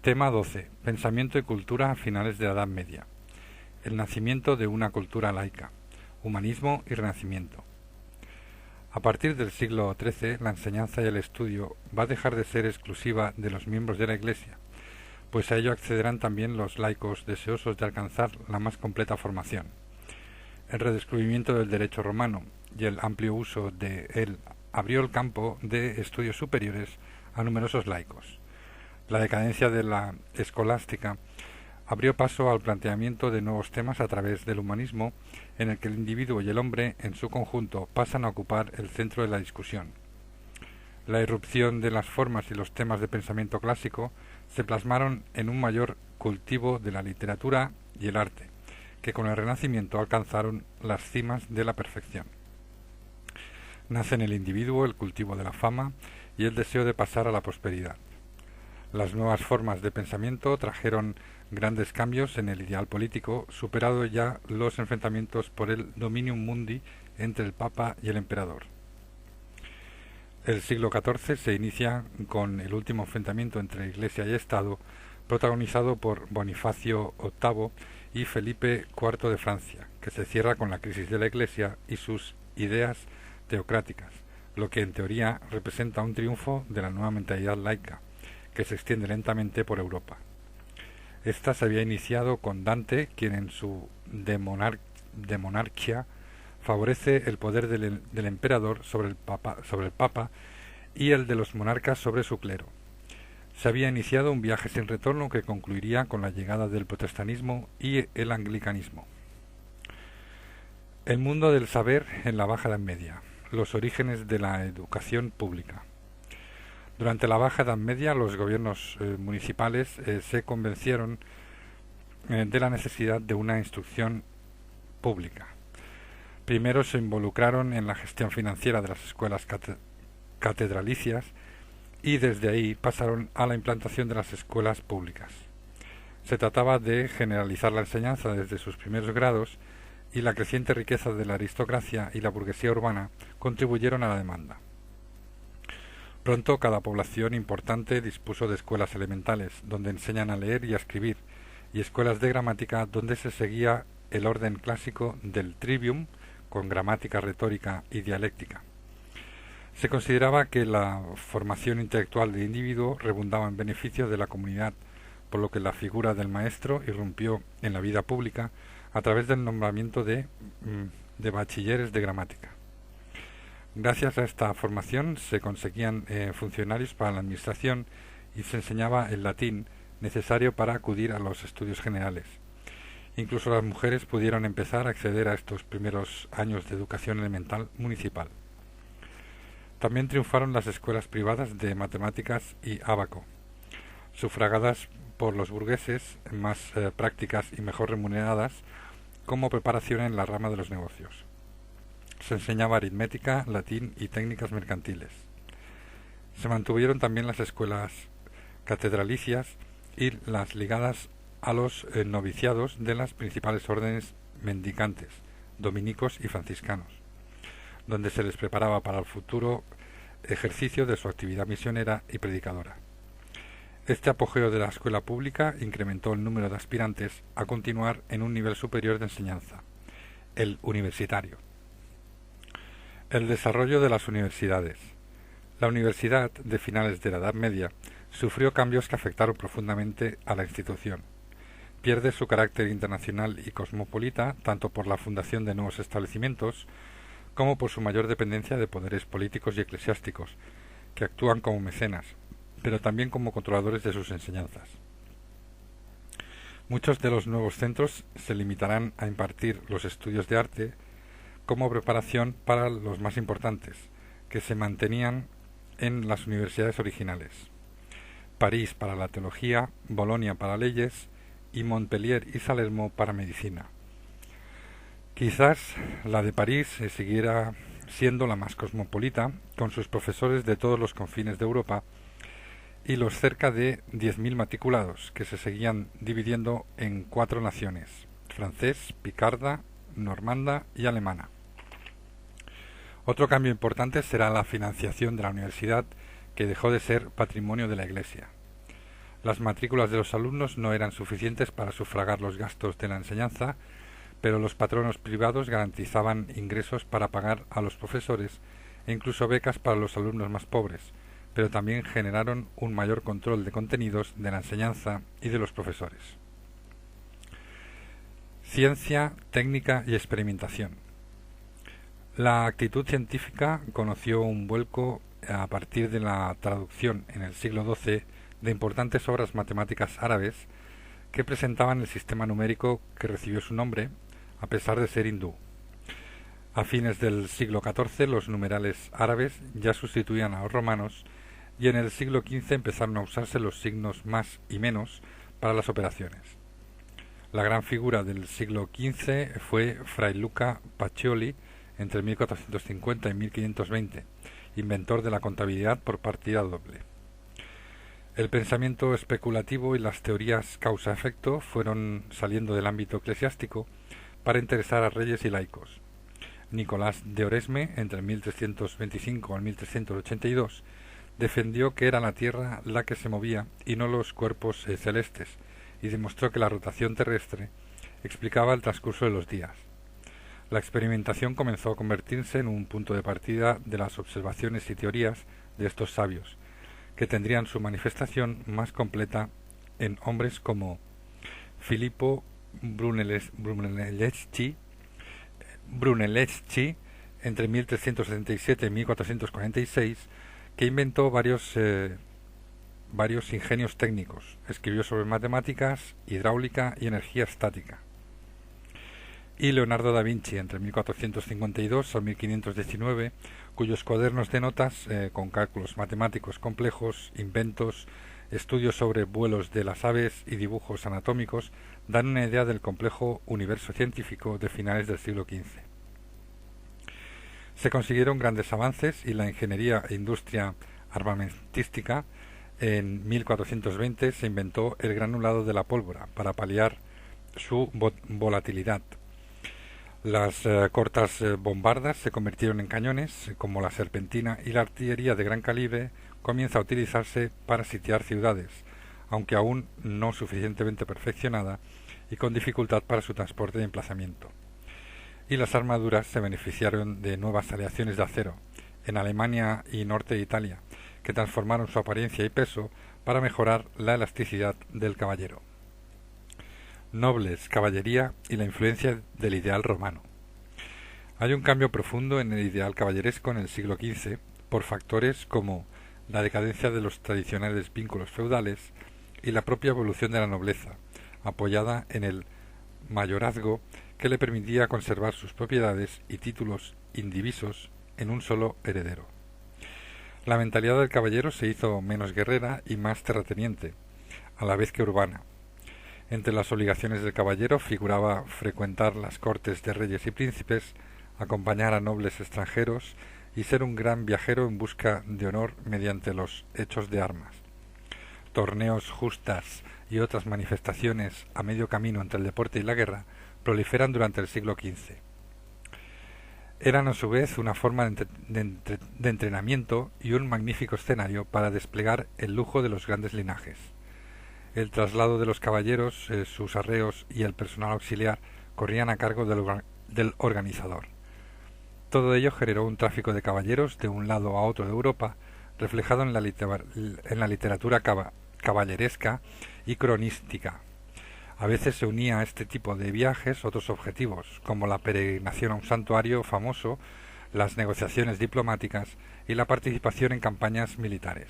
Tema 12. Pensamiento y cultura a finales de la Edad Media. El nacimiento de una cultura laica. Humanismo y Renacimiento. A partir del siglo XIII, la enseñanza y el estudio va a dejar de ser exclusiva de los miembros de la Iglesia, pues a ello accederán también los laicos deseosos de alcanzar la más completa formación. El redescubrimiento del derecho romano y el amplio uso de él abrió el campo de estudios superiores a numerosos laicos. La decadencia de la escolástica abrió paso al planteamiento de nuevos temas a través del humanismo, en el que el individuo y el hombre en su conjunto pasan a ocupar el centro de la discusión. La irrupción de las formas y los temas de pensamiento clásico se plasmaron en un mayor cultivo de la literatura y el arte, que con el Renacimiento alcanzaron las cimas de la perfección. Nace en el individuo el cultivo de la fama y el deseo de pasar a la prosperidad. Las nuevas formas de pensamiento trajeron grandes cambios en el ideal político, superado ya los enfrentamientos por el dominium mundi entre el Papa y el Emperador. El siglo XIV se inicia con el último enfrentamiento entre Iglesia y Estado, protagonizado por Bonifacio VIII y Felipe IV de Francia, que se cierra con la crisis de la Iglesia y sus ideas teocráticas, lo que en teoría representa un triunfo de la nueva mentalidad laica, que se extiende lentamente por Europa. Esta se había iniciado con Dante, quien en su De Monarchia favorece el poder del emperador sobre el Papa y el de los monarcas sobre su clero. Se había iniciado un viaje sin retorno que concluiría con la llegada del protestantismo y el anglicanismo. El mundo del saber en la Baja Edad Media. Los orígenes de la educación pública. Durante la Baja Edad Media, los gobiernos municipales se convencieron de la necesidad de una instrucción pública. Primero se involucraron en la gestión financiera de las escuelas catedralicias y desde ahí pasaron a la implantación de las escuelas públicas. Se trataba de generalizar la enseñanza desde sus primeros grados y la creciente riqueza de la aristocracia y la burguesía urbana contribuyeron a la demanda. Pronto cada población importante dispuso de escuelas elementales, donde enseñan a leer y a escribir, y escuelas de gramática donde se seguía el orden clásico del trivium, con gramática, retórica y dialéctica. Se consideraba que la formación intelectual del individuo redundaba en beneficio de la comunidad, por lo que la figura del maestro irrumpió en la vida pública a través del nombramiento de bachilleres de gramática. Gracias a esta formación se conseguían funcionarios para la administración y se enseñaba el latín necesario para acudir a los estudios generales. Incluso las mujeres pudieron empezar a acceder a estos primeros años de educación elemental municipal. También triunfaron las escuelas privadas de matemáticas y ábaco, sufragadas por los burgueses, más prácticas y mejor remuneradas, como preparación en la rama de los negocios. Se enseñaba aritmética, latín y técnicas mercantiles. Se mantuvieron también las escuelas catedralicias y las ligadas a los noviciados de las principales órdenes mendicantes, dominicos y franciscanos, donde se les preparaba para el futuro ejercicio de su actividad misionera y predicadora. Este apogeo de la escuela pública incrementó el número de aspirantes a continuar en un nivel superior de enseñanza, el universitario. El desarrollo de las universidades. La universidad de finales de la Edad Media sufrió cambios que afectaron profundamente a la institución. Pierde su carácter internacional y cosmopolita tanto por la fundación de nuevos establecimientos como por su mayor dependencia de poderes políticos y eclesiásticos, que actúan como mecenas, pero también como controladores de sus enseñanzas. Muchos de los nuevos centros se limitarán a impartir los estudios de arte como preparación para los más importantes, que se mantenían en las universidades originales. París para la teología, Bolonia para leyes y Montpellier y Salerno para medicina. Quizás la de París siguiera siendo la más cosmopolita, con sus profesores de todos los confines de Europa y los cerca de 10.000 matriculados, que se seguían dividiendo en 4 naciones: francés, picarda, normanda y alemana. Otro cambio importante será la financiación de la universidad, que dejó de ser patrimonio de la Iglesia. Las matrículas de los alumnos no eran suficientes para sufragar los gastos de la enseñanza, pero los patronos privados garantizaban ingresos para pagar a los profesores e incluso becas para los alumnos más pobres, pero también generaron un mayor control de contenidos de la enseñanza y de los profesores. Ciencia, técnica y experimentación. La actitud científica conoció un vuelco a partir de la traducción en el siglo XII de importantes obras matemáticas árabes que presentaban el sistema numérico que recibió su nombre, a pesar de ser hindú. A fines del siglo XIV los numerales árabes ya sustituían a los romanos y en el siglo XV empezaron a usarse los signos más y menos para las operaciones. La gran figura del siglo XV fue Fray Luca Pacioli entre 1450 y 1520, inventor de la contabilidad por partida doble. El pensamiento especulativo y las teorías causa-efecto fueron saliendo del ámbito eclesiástico para interesar a reyes y laicos. Nicolás de Oresme, entre 1325 y 1382, defendió que era la Tierra la que se movía y no los cuerpos celestes, y demostró que la rotación terrestre explicaba el transcurso de los días. La experimentación comenzó a convertirse en un punto de partida de las observaciones y teorías de estos sabios, que tendrían su manifestación más completa en hombres como Filippo Brunelleschi entre 1377 y 1446, que inventó varios ingenios técnicos. Escribió sobre matemáticas, hidráulica y energía estática. Y Leonardo da Vinci, entre 1452 a 1519, cuyos cuadernos de notas, con cálculos matemáticos complejos, inventos, estudios sobre vuelos de las aves y dibujos anatómicos, dan una idea del complejo universo científico de finales del siglo XV. Se consiguieron grandes avances y la ingeniería e industria armamentística. En 1420 se inventó el granulado de la pólvora para paliar su volatilidad. Las cortas bombardas se convirtieron en cañones, como la serpentina, y la artillería de gran calibre comienza a utilizarse para sitiar ciudades, aunque aún no suficientemente perfeccionada y con dificultad para su transporte y emplazamiento. Y las armaduras se beneficiaron de nuevas aleaciones de acero en Alemania y norte de Italia, que transformaron su apariencia y peso para mejorar la elasticidad del caballero. Nobles, caballería y la influencia del ideal romano. Hay un cambio profundo en el ideal caballeresco en el siglo XV por factores como la decadencia de los tradicionales vínculos feudales y la propia evolución de la nobleza, apoyada en el mayorazgo que le permitía conservar sus propiedades y títulos indivisos en un solo heredero. La mentalidad del caballero se hizo menos guerrera y más terrateniente, a la vez que urbana. Entre las obligaciones del caballero figuraba frecuentar las cortes de reyes y príncipes, acompañar a nobles extranjeros y ser un gran viajero en busca de honor mediante los hechos de armas. Torneos, justas y otras manifestaciones a medio camino entre el deporte y la guerra proliferan durante el siglo XV. Eran a su vez una forma de entrenamiento y un magnífico escenario para desplegar el lujo de los grandes linajes. El traslado de los caballeros, sus arreos y el personal auxiliar corrían a cargo del organizador. Todo ello generó un tráfico de caballeros de un lado a otro de Europa, reflejado en la literatura caballeresca y cronística. A veces se unía a este tipo de viajes otros objetivos, como la peregrinación a un santuario famoso, las negociaciones diplomáticas y la participación en campañas militares.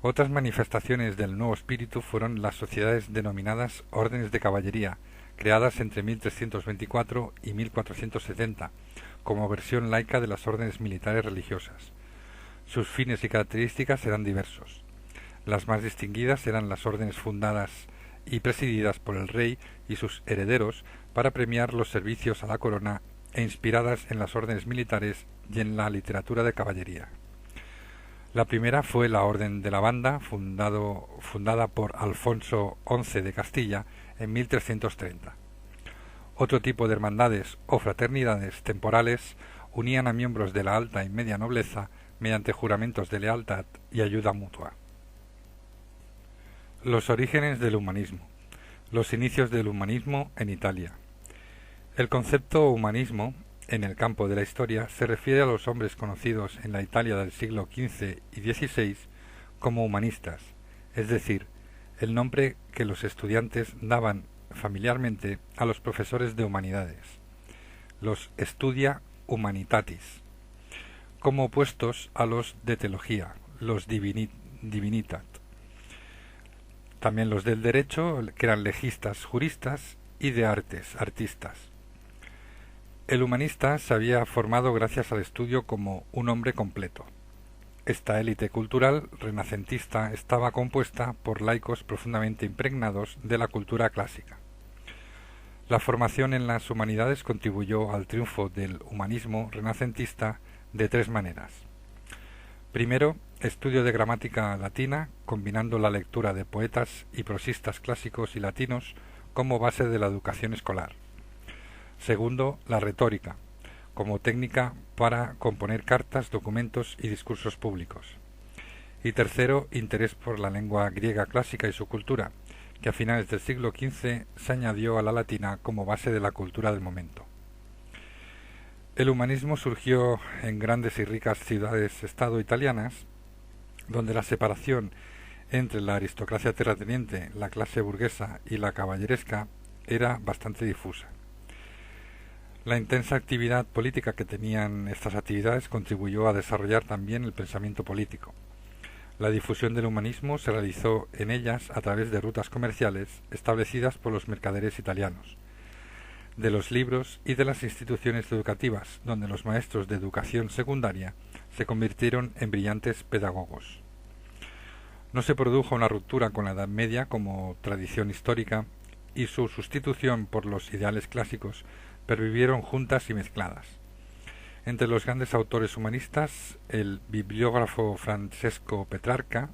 Otras manifestaciones del nuevo espíritu fueron las sociedades denominadas órdenes de caballería, creadas entre 1324 y 1470, como versión laica de las órdenes militares religiosas. Sus fines y características eran diversos. Las más distinguidas eran las órdenes fundadas y presididas por el rey y sus herederos para premiar los servicios a la corona e inspiradas en las órdenes militares y en la literatura de caballería. La primera fue la Orden de la Banda, fundada por Alfonso XI de Castilla en 1330. Otro tipo de hermandades o fraternidades temporales unían a miembros de la alta y media nobleza mediante juramentos de lealtad y ayuda mutua. Los orígenes del humanismo. Los inicios del humanismo en Italia. El concepto humanismo, en el campo de la historia, se refiere a los hombres conocidos en la Italia del siglo XV y XVI como humanistas, es decir, el nombre que los estudiantes daban familiarmente a los profesores de humanidades, los studia humanitatis, como opuestos a los de teología, los divinitat. También los del derecho, que eran legistas, juristas, y de artes, artistas. El humanista se había formado gracias al estudio como un hombre completo. Esta élite cultural renacentista estaba compuesta por laicos profundamente impregnados de la cultura clásica. La formación en las humanidades contribuyó al triunfo del humanismo renacentista de tres maneras. Primero, estudio de gramática latina, combinando la lectura de poetas y prosistas clásicos y latinos como base de la educación escolar. Segundo, la retórica, como técnica para componer cartas, documentos y discursos públicos. Y tercero, interés por la lengua griega clásica y su cultura, que a finales del siglo XV se añadió a la latina como base de la cultura del momento. El humanismo surgió en grandes y ricas ciudades-estado italianas, donde la separación entre la aristocracia terrateniente, la clase burguesa y la caballeresca era bastante difusa. La intensa actividad política que tenían estas actividades contribuyó a desarrollar también el pensamiento político. La difusión del humanismo se realizó en ellas a través de rutas comerciales establecidas por los mercaderes italianos, de los libros y de las instituciones educativas, donde los maestros de educación secundaria se convirtieron en brillantes pedagogos. No se produjo una ruptura con la Edad Media como tradición histórica y su sustitución por los ideales clásicos pervivieron juntas y mezcladas. Entre los grandes autores humanistas, el bibliógrafo Francesco Petrarca,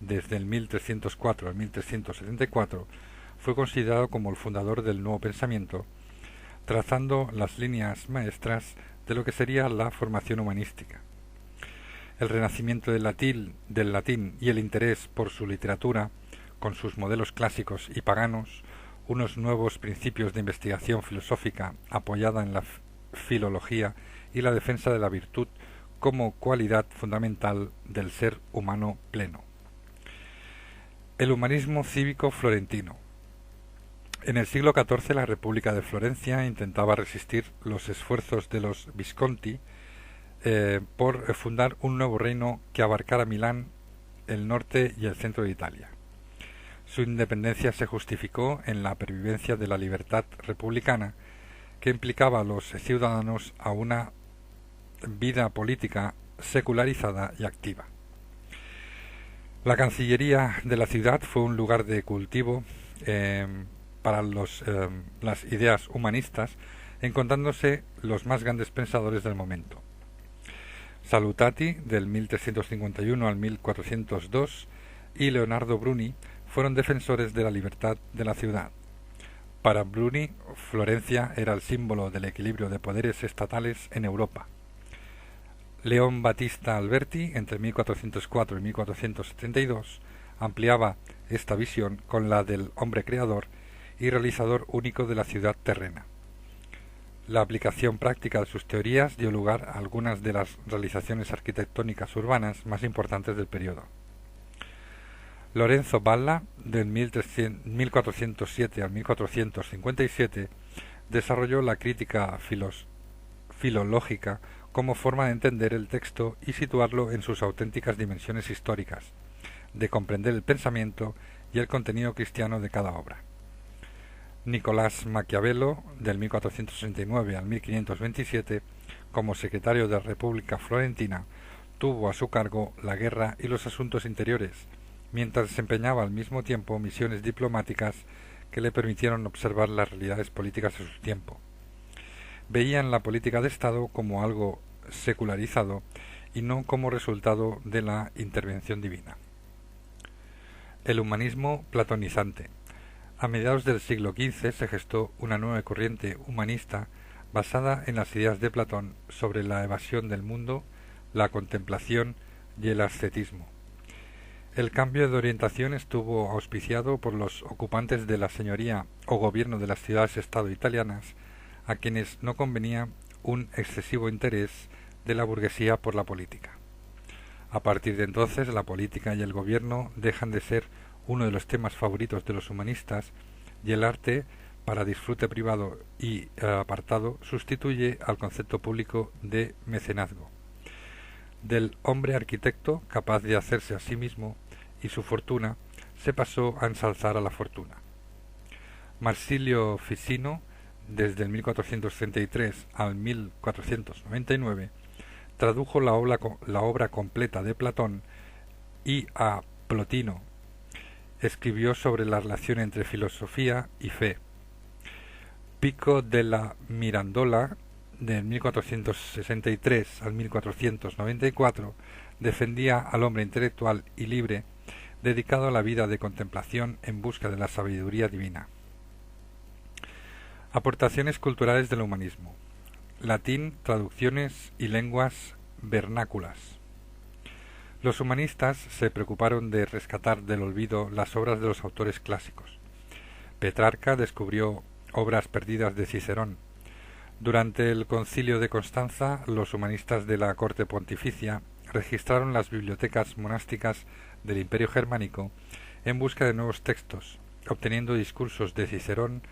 desde el 1304 al 1374, fue considerado como el fundador del nuevo pensamiento, trazando las líneas maestras de lo que sería la formación humanística. El renacimiento del latín y el interés por su literatura, con sus modelos clásicos y paganos, unos nuevos principios de investigación filosófica apoyada en la filología y la defensa de la virtud como cualidad fundamental del ser humano pleno. El humanismo cívico florentino. En el siglo XIV la República de Florencia intentaba resistir los esfuerzos de los Visconti por fundar un nuevo reino que abarcara Milán, el norte y el centro de Italia. Su independencia se justificó en la pervivencia de la libertad republicana, que implicaba a los ciudadanos a una vida política secularizada y activa. La Cancillería de la ciudad fue un lugar de cultivo para las ideas humanistas, encontrándose los más grandes pensadores del momento. Salutati, del 1351 al 1402, y Leonardo Bruni fueron defensores de la libertad de la ciudad. Para Bruni, Florencia era el símbolo del equilibrio de poderes estatales en Europa. León Battista Alberti, entre 1404 y 1472, ampliaba esta visión con la del hombre creador y realizador único de la ciudad terrena. La aplicación práctica de sus teorías dio lugar a algunas de las realizaciones arquitectónicas urbanas más importantes del periodo. Lorenzo Valla, del 1407 al 1457, desarrolló la crítica filológica como forma de entender el texto y situarlo en sus auténticas dimensiones históricas, de comprender el pensamiento y el contenido cristiano de cada obra. Nicolás Maquiavelo, del 1469 al 1527, como secretario de la República Florentina, tuvo a su cargo la guerra y los asuntos interiores, mientras desempeñaba al mismo tiempo misiones diplomáticas que le permitieron observar las realidades políticas de su tiempo. Veían la política de Estado como algo secularizado y no como resultado de la intervención divina. El humanismo platonizante. A mediados del siglo XV se gestó una nueva corriente humanista basada en las ideas de Platón sobre la evasión del mundo, la contemplación y el ascetismo. El cambio de orientación estuvo auspiciado por los ocupantes de la señoría o gobierno de las ciudades-estado italianas, a quienes no convenía un excesivo interés de la burguesía por la política. A partir de entonces, la política y el gobierno dejan de ser uno de los temas favoritos de los humanistas y el arte, para disfrute privado y apartado, sustituye al concepto público de mecenazgo. Del hombre arquitecto, capaz de hacerse a sí mismo y su fortuna, se pasó a ensalzar a la fortuna. Marsilio Ficino, desde el 1433 al 1499, tradujo la obra completa de Platón y a Plotino escribió sobre la relación entre filosofía y fe. Pico della Mirandola, de 1463 al 1494, defendía al hombre intelectual y libre dedicado a la vida de contemplación en busca de la sabiduría divina. Aportaciones culturales del humanismo. Latín, traducciones y lenguas vernáculas. Los humanistas se preocuparon de rescatar del olvido las obras de los autores clásicos. Petrarca descubrió obras perdidas de Cicerón. Durante el Concilio de Constanza, los humanistas de la corte pontificia registraron las bibliotecas monásticas del Imperio Germánico en busca de nuevos textos, obteniendo discursos de Cicerón,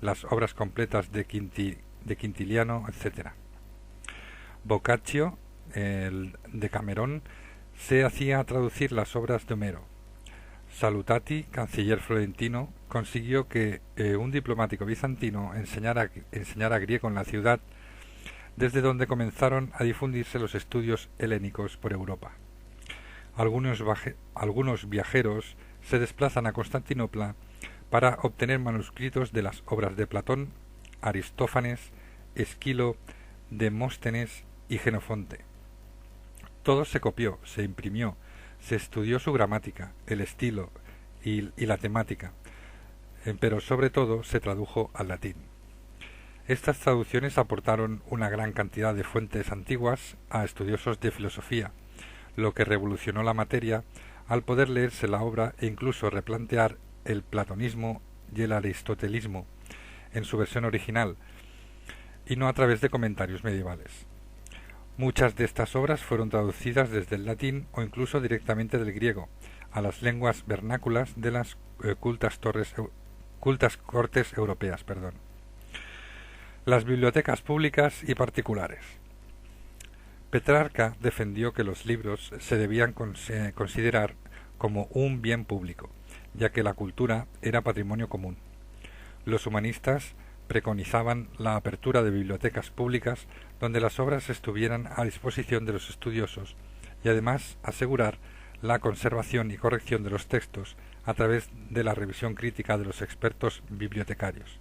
las obras completas de Quintiliano, etc. Boccaccio, el Decamerón, se hacía traducir las obras de Homero. Salutati, canciller florentino, consiguió que un diplomático bizantino enseñara griego en la ciudad, desde donde comenzaron a difundirse los estudios helénicos por Europa. Algunos viajeros se desplazan a Constantinopla para obtener manuscritos de las obras de Platón, Aristófanes, Esquilo, Demóstenes y Jenofonte. Todo se copió, se imprimió, se estudió su gramática, el estilo y la temática, pero sobre todo se tradujo al latín. Estas traducciones aportaron una gran cantidad de fuentes antiguas a estudiosos de filosofía, lo que revolucionó la materia al poder leerse la obra e incluso replantear el platonismo y el aristotelismo en su versión original, y no a través de comentarios medievales. Muchas de estas obras fueron traducidas desde el latín o incluso directamente del griego a las lenguas vernáculas de las cultas cortes europeas. Las bibliotecas públicas y particulares. Petrarca defendió que los libros se debían considerar como un bien público, ya que la cultura era patrimonio común. Los humanistas preconizaban la apertura de bibliotecas públicas donde las obras estuvieran a disposición de los estudiosos y además asegurar la conservación y corrección de los textos a través de la revisión crítica de los expertos bibliotecarios.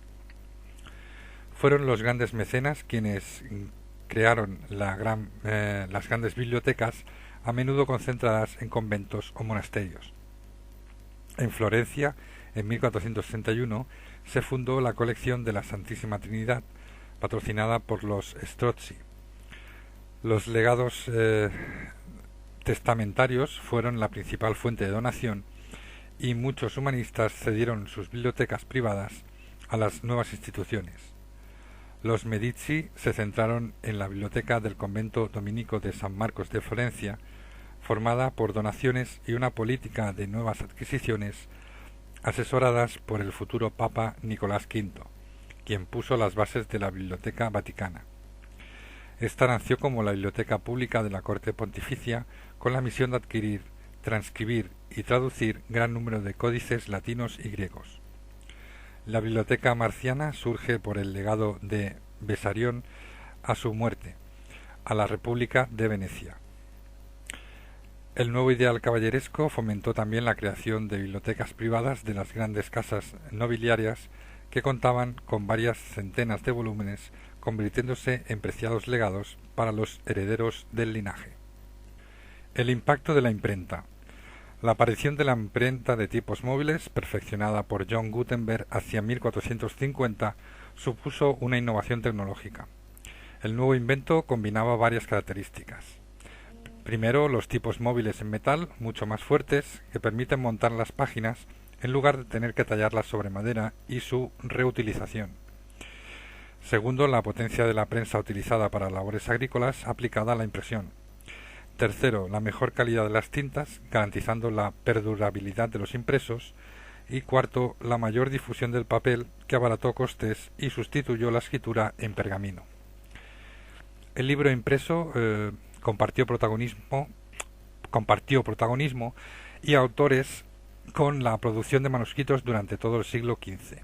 Fueron los grandes mecenas quienes crearon las grandes bibliotecas, a menudo concentradas en conventos o monasterios. En Florencia, en 1461, se fundó la colección de la Santísima Trinidad, patrocinada por los Strozzi. Los legados testamentarios fueron la principal fuente de donación y muchos humanistas cedieron sus bibliotecas privadas a las nuevas instituciones. Los Medici se centraron en la biblioteca del convento dominico de San Marcos de Florencia, formada por donaciones y una política de nuevas adquisiciones asesoradas por el futuro Papa Nicolás V, quien puso las bases de la Biblioteca Vaticana. Esta nació como la biblioteca pública de la corte pontificia, con la misión de adquirir, transcribir y traducir gran número de códices latinos y griegos. La Biblioteca Marciana surge por el legado de Bessarion a su muerte, a la República de Venecia. El nuevo ideal caballeresco fomentó también la creación de bibliotecas privadas de las grandes casas nobiliarias que contaban con varias centenas de volúmenes, convirtiéndose en preciados legados para los herederos del linaje. El impacto de la imprenta. La aparición de la imprenta de tipos móviles, perfeccionada por John Gutenberg hacia 1450, supuso una innovación tecnológica. El nuevo invento combinaba varias características. Primero, los tipos móviles en metal, mucho más fuertes, que permiten montar las páginas en lugar de tener que tallarlas sobre madera y su reutilización. Segundo, la potencia de la prensa utilizada para labores agrícolas aplicada a la impresión. Tercero, la mejor calidad de las tintas, garantizando la perdurabilidad de los impresos. Y cuarto, la mayor difusión del papel, que abarató costes y sustituyó la escritura en pergamino. El libro impreso compartió protagonismo y autores con la producción de manuscritos durante todo el siglo XV.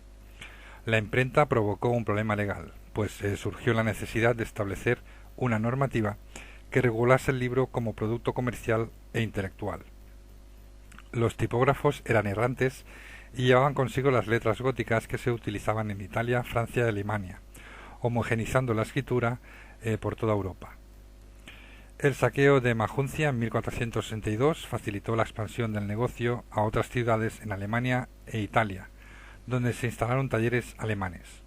La imprenta provocó un problema legal, pues surgió la necesidad de establecer una normativa que regulase el libro como producto comercial e intelectual. Los tipógrafos eran errantes y llevaban consigo las letras góticas que se utilizaban en Italia, Francia y Alemania, homogeneizando la escritura por toda Europa. El saqueo de Maguncia en 1462 facilitó la expansión del negocio a otras ciudades en Alemania e Italia, donde se instalaron talleres alemanes.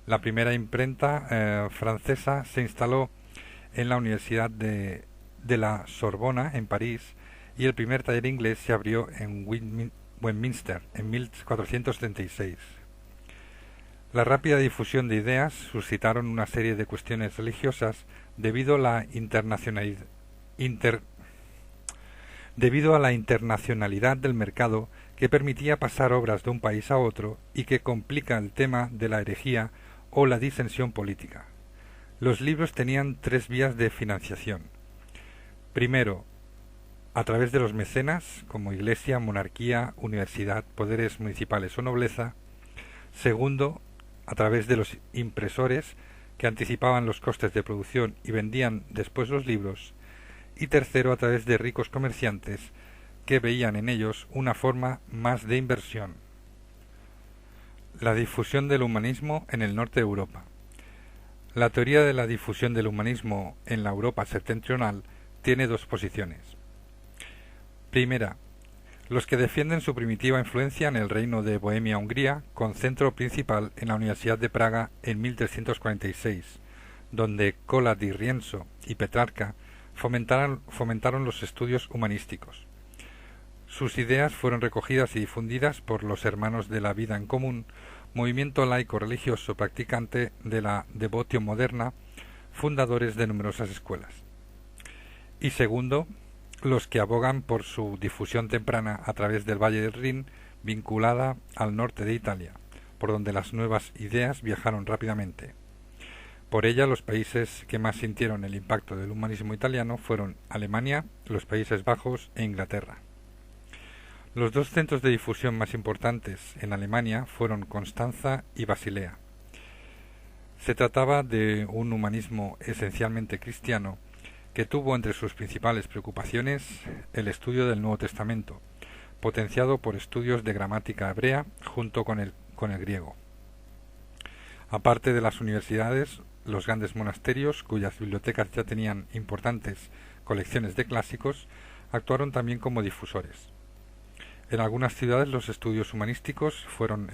La primera imprenta francesa se instaló en la Universidad de la Sorbona, en París, y el primer taller inglés se abrió en Westminster en 1476. La rápida difusión de ideas suscitaron una serie de cuestiones religiosas debido a la internacionalidad del mercado, que permitía pasar obras de un país a otro y que complica el tema de la herejía o la disensión política. Los libros tenían tres vías de financiación. Primero, a través de los mecenas, como iglesia, monarquía, universidad, poderes municipales o nobleza. Segundo, a través de los impresores, que anticipaban los costes de producción y vendían después los libros. Y tercero, a través de ricos comerciantes, que veían en ellos una forma más de inversión. La difusión del humanismo en el norte de Europa. La teoría de la difusión del humanismo en la Europa septentrional tiene dos posiciones. Primera, los que defienden su primitiva influencia en el reino de Bohemia-Hungría, con centro principal en la Universidad de Praga en 1346, donde Cola di Rienzo y Petrarca fomentaron los estudios humanísticos. Sus ideas fueron recogidas y difundidas por los Hermanos de la Vida en Común, movimiento laico religioso practicante de la devoción moderna, fundadores de numerosas escuelas. Y segundo, los que abogan por su difusión temprana a través del Valle del Rin, vinculada al norte de Italia, por donde las nuevas ideas viajaron rápidamente. Por ella, los países que más sintieron el impacto del humanismo italiano fueron Alemania, los Países Bajos e Inglaterra. Los dos centros de difusión más importantes en Alemania fueron Constanza y Basilea. Se trataba de un humanismo esencialmente cristiano, que tuvo entre sus principales preocupaciones el estudio del Nuevo Testamento, potenciado por estudios de gramática hebrea junto con el griego. Aparte de las universidades, los grandes monasterios, cuyas bibliotecas ya tenían importantes colecciones de clásicos, actuaron también como difusores. En algunas ciudades los estudios humanísticos fueron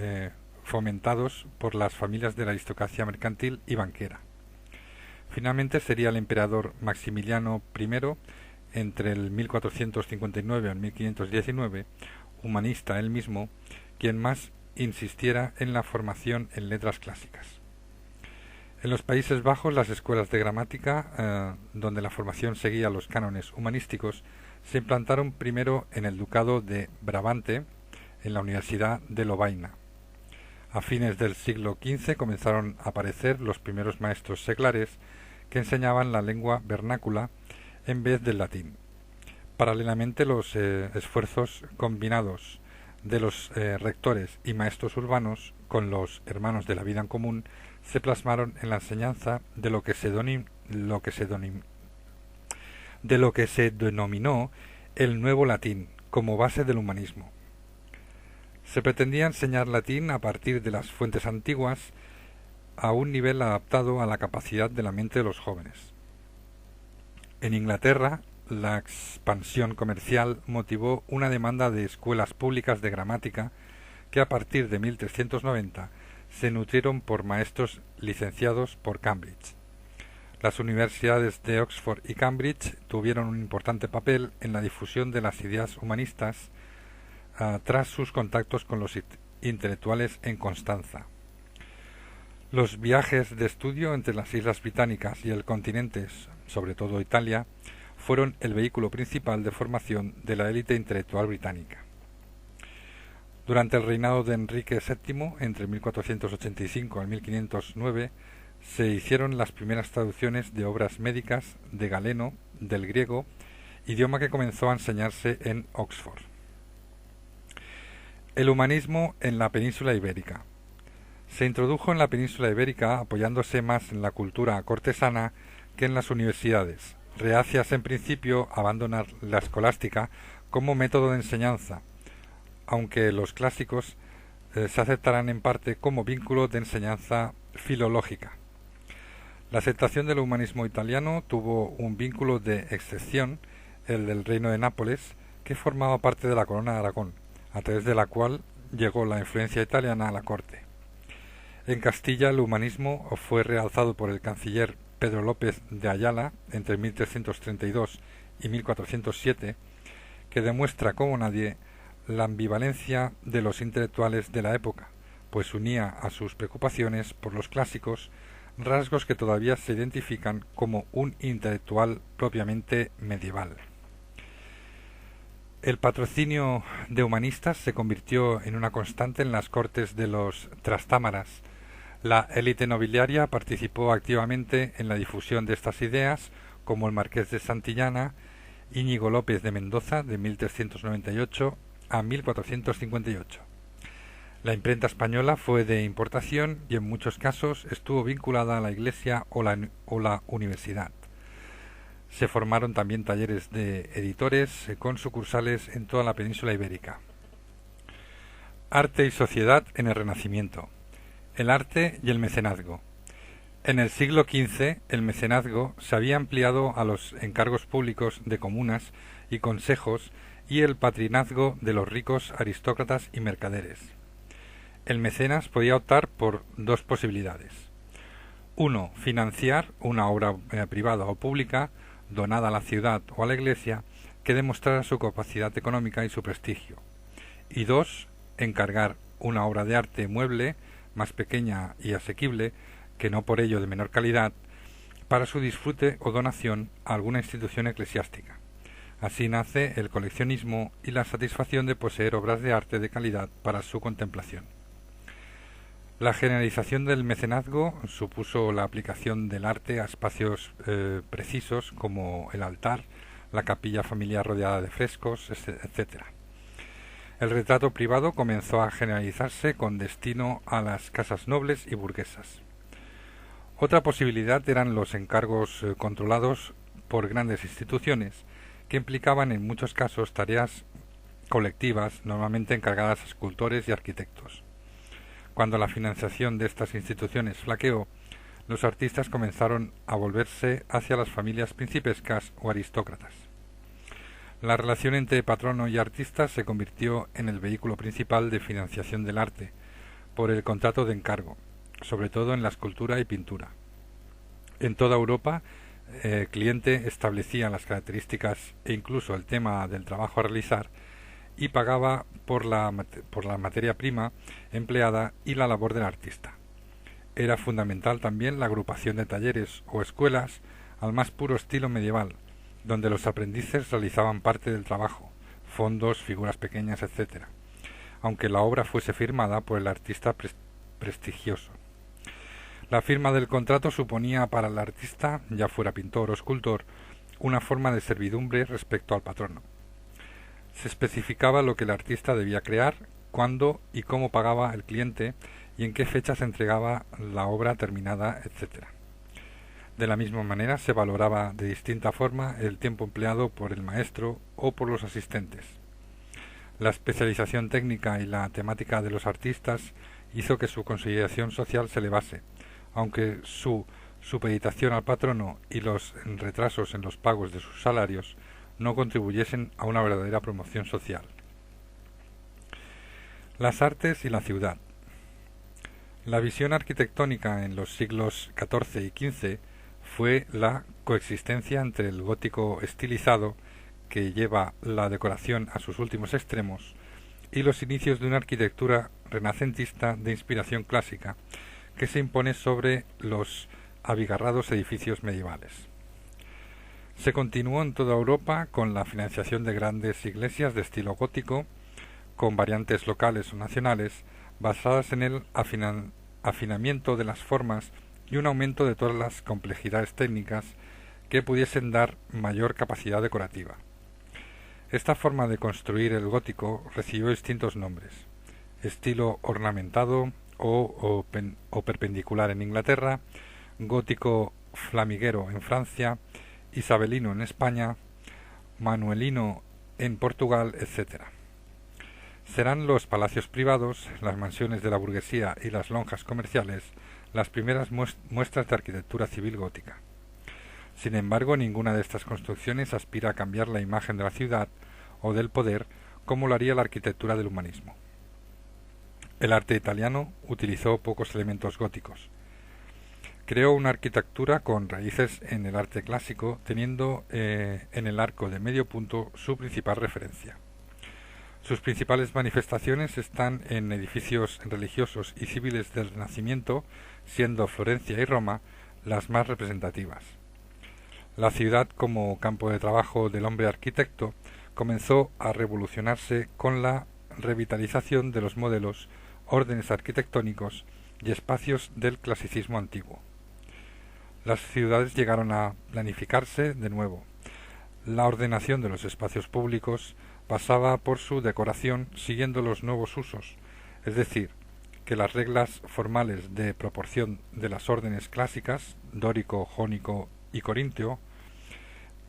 fomentados por las familias de la aristocracia mercantil y banquera. Finalmente sería el emperador Maximiliano I, entre el 1459 y el 1519, humanista él mismo, quien más insistiera en la formación en letras clásicas. En los Países Bajos, las escuelas de gramática, donde la formación seguía los cánones humanísticos, se implantaron primero en el Ducado de Brabante, en la Universidad de Lovaina. A fines del siglo XV comenzaron a aparecer los primeros maestros seglares que enseñaban la lengua vernácula en vez del latín. Paralelamente, los esfuerzos combinados de los rectores y maestros urbanos con los Hermanos de la Vida en Común se plasmaron en la enseñanza de lo que se denominó el Nuevo Latín como base del humanismo. Se pretendía enseñar latín a partir de las fuentes antiguas a un nivel adaptado a la capacidad de la mente de los jóvenes. En Inglaterra, la expansión comercial motivó una demanda de escuelas públicas de gramática que a partir de 1390 se nutrieron por maestros licenciados por Cambridge. Las universidades de Oxford y Cambridge tuvieron un importante papel en la difusión de las ideas humanistas tras sus contactos con los intelectuales en Constanza. Los viajes de estudio entre las islas británicas y el continente, sobre todo Italia, fueron el vehículo principal de formación de la élite intelectual británica. Durante el reinado de Enrique VII, entre 1485 y 1509, se hicieron las primeras traducciones de obras médicas de Galeno del griego, idioma que comenzó a enseñarse en Oxford. El humanismo en la península ibérica. Se introdujo en la península ibérica apoyándose más en la cultura cortesana que en las universidades, reacias en principio a abandonar la escolástica como método de enseñanza, aunque los clásicos se aceptarán en parte como vínculo de enseñanza filológica. La aceptación del humanismo italiano tuvo un vínculo de excepción, el del Reino de Nápoles, que formaba parte de la Corona de Aragón, a través de la cual llegó la influencia italiana a la corte. En Castilla el humanismo fue realzado por el canciller Pedro López de Ayala entre 1332 y 1407, que demuestra como nadie la ambivalencia de los intelectuales de la época, pues unía a sus preocupaciones por los clásicos rasgos que todavía se identifican como un intelectual propiamente medieval. El patrocinio de humanistas se convirtió en una constante en las cortes de los Trastámaras. La élite nobiliaria participó activamente en la difusión de estas ideas, como el marqués de Santillana, Íñigo López de Mendoza, de 1398 a 1458. La imprenta española fue de importación y en muchos casos estuvo vinculada a la Iglesia o la universidad. Se formaron también talleres de editores con sucursales en toda la península ibérica. Arte y sociedad en el Renacimiento. El arte y el mecenazgo. En el siglo XV el mecenazgo se había ampliado a los encargos públicos de comunas y consejos y el patrinazgo de los ricos aristócratas y mercaderes. El mecenas podía optar por dos posibilidades. 1. Financiar una obra privada o pública, donada a la ciudad o a la iglesia, que demostrara su capacidad económica y su prestigio. Y 2. Encargar una obra de arte mueble, más pequeña y asequible, que no por ello de menor calidad, para su disfrute o donación a alguna institución eclesiástica. Así nace el coleccionismo y la satisfacción de poseer obras de arte de calidad para su contemplación. La generalización del mecenazgo supuso la aplicación del arte a espacios precisos como el altar, la capilla familiar rodeada de frescos, etc. El retrato privado comenzó a generalizarse con destino a las casas nobles y burguesas. Otra posibilidad eran los encargos controlados por grandes instituciones, que implicaban en muchos casos tareas colectivas, normalmente encargadas a escultores y arquitectos. Cuando la financiación de estas instituciones flaqueó, los artistas comenzaron a volverse hacia las familias principescas o aristócratas. La relación entre patrono y artista se convirtió en el vehículo principal de financiación del arte, por el contrato de encargo, sobre todo en la escultura y pintura. En toda Europa, el cliente establecía las características e incluso el tema del trabajo a realizar y pagaba por la materia prima empleada y la labor del artista. Era fundamental también la agrupación de talleres o escuelas al más puro estilo medieval, donde los aprendices realizaban parte del trabajo, fondos, figuras pequeñas, etc., aunque la obra fuese firmada por el artista prestigioso. La firma del contrato suponía para el artista, ya fuera pintor o escultor, una forma de servidumbre respecto al patrono. Se especificaba lo que el artista debía crear, cuándo y cómo pagaba el cliente y en qué fecha se entregaba la obra terminada, etc. De la misma manera se valoraba de distinta forma el tiempo empleado por el maestro o por los asistentes. La especialización técnica y la temática de los artistas hizo que su consideración social se elevase, aunque su supeditación al patrono y los retrasos en los pagos de sus salarios no contribuyesen a una verdadera promoción social. Las artes y la ciudad. La visión arquitectónica en los siglos XIV y XV fue la coexistencia entre el gótico estilizado, que lleva la decoración a sus últimos extremos, y los inicios de una arquitectura renacentista de inspiración clásica, que se impone sobre los abigarrados edificios medievales. Se continuó en toda Europa con la financiación de grandes iglesias de estilo gótico, con variantes locales o nacionales, basadas en el afinamiento de las formas y un aumento de todas las complejidades técnicas que pudiesen dar mayor capacidad decorativa. Esta forma de construir el gótico recibió distintos nombres: estilo ornamentado o perpendicular en Inglaterra, gótico flamiguero en Francia, isabelino en España, manuelino en Portugal, etc. Serán los palacios privados, las mansiones de la burguesía y las lonjas comerciales las primeras muestras de arquitectura civil gótica. Sin embargo, ninguna de estas construcciones aspira a cambiar la imagen de la ciudad o del poder como lo haría la arquitectura del humanismo. El arte italiano utilizó pocos elementos góticos. Creó una arquitectura con raíces en el arte clásico, teniendo en el arco de medio punto su principal referencia. Sus principales manifestaciones están en edificios religiosos y civiles del Renacimiento, siendo Florencia y Roma las más representativas. La ciudad, como campo de trabajo del hombre arquitecto, comenzó a revolucionarse con la revitalización de los modelos, órdenes arquitectónicos y espacios del clasicismo antiguo. Las ciudades llegaron a planificarse de nuevo. La ordenación de los espacios públicos pasaba por su decoración siguiendo los nuevos usos, es decir, que las reglas formales de proporción de las órdenes clásicas, dórico, jónico y corintio,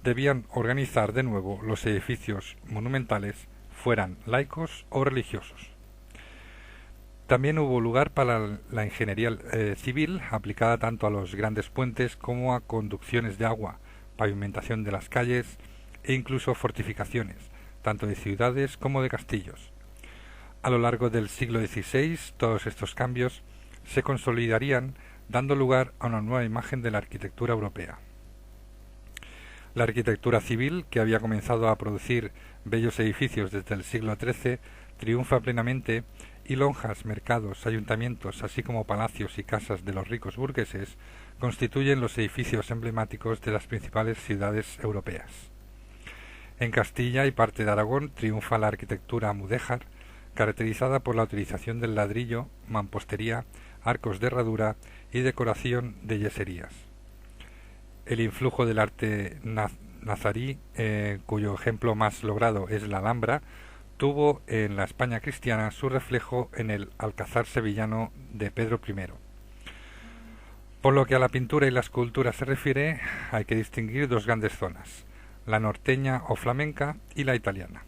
debían organizar de nuevo los edificios monumentales, fueran laicos o religiosos. También hubo lugar para la ingeniería civil, aplicada tanto a los grandes puentes como a conducciones de agua, pavimentación de las calles e incluso fortificaciones, tanto de ciudades como de castillos. A lo largo del siglo XVI, todos estos cambios se consolidarían, dando lugar a una nueva imagen de la arquitectura europea. La arquitectura civil, que había comenzado a producir bellos edificios desde el siglo XIII, triunfa plenamente, y lonjas, mercados, ayuntamientos, así como palacios y casas de los ricos burgueses, constituyen los edificios emblemáticos de las principales ciudades europeas. En Castilla y parte de Aragón triunfa la arquitectura mudéjar, caracterizada por la utilización del ladrillo, mampostería, arcos de herradura y decoración de yeserías. El influjo del arte nazarí, cuyo ejemplo más logrado es la Alhambra, tuvo en la España cristiana su reflejo en el Alcázar sevillano de Pedro I. Por lo que a la pintura y la escultura se refiere, hay que distinguir dos grandes zonas: la norteña o flamenca y la italiana.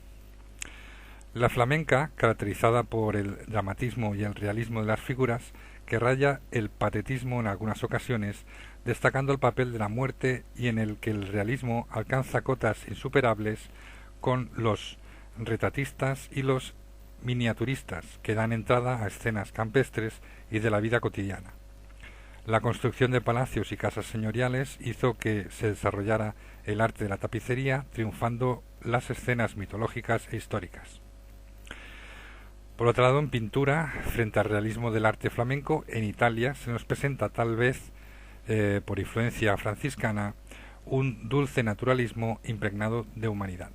La flamenca, caracterizada por el dramatismo y el realismo de las figuras, que raya el patetismo en algunas ocasiones, destacando el papel de la muerte, y en el que el realismo alcanza cotas insuperables con los retratistas y los miniaturistas, que dan entrada a escenas campestres y de la vida cotidiana. La construcción de palacios y casas señoriales hizo que se desarrollara el arte de la tapicería, triunfando las escenas mitológicas e históricas. Por otro lado, en pintura, frente al realismo del arte flamenco, en Italia se nos presenta, tal vez por influencia franciscana, un dulce naturalismo impregnado de humanidad.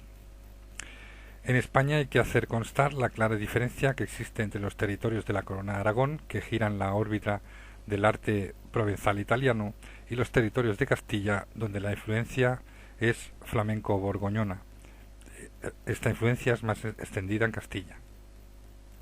En España hay que hacer constar la clara diferencia que existe entre los territorios de la Corona de Aragón, que giran la órbita del arte provenzal italiano, y los territorios de Castilla, donde la influencia es flamenco-borgoñona. Esta influencia es más extendida en Castilla.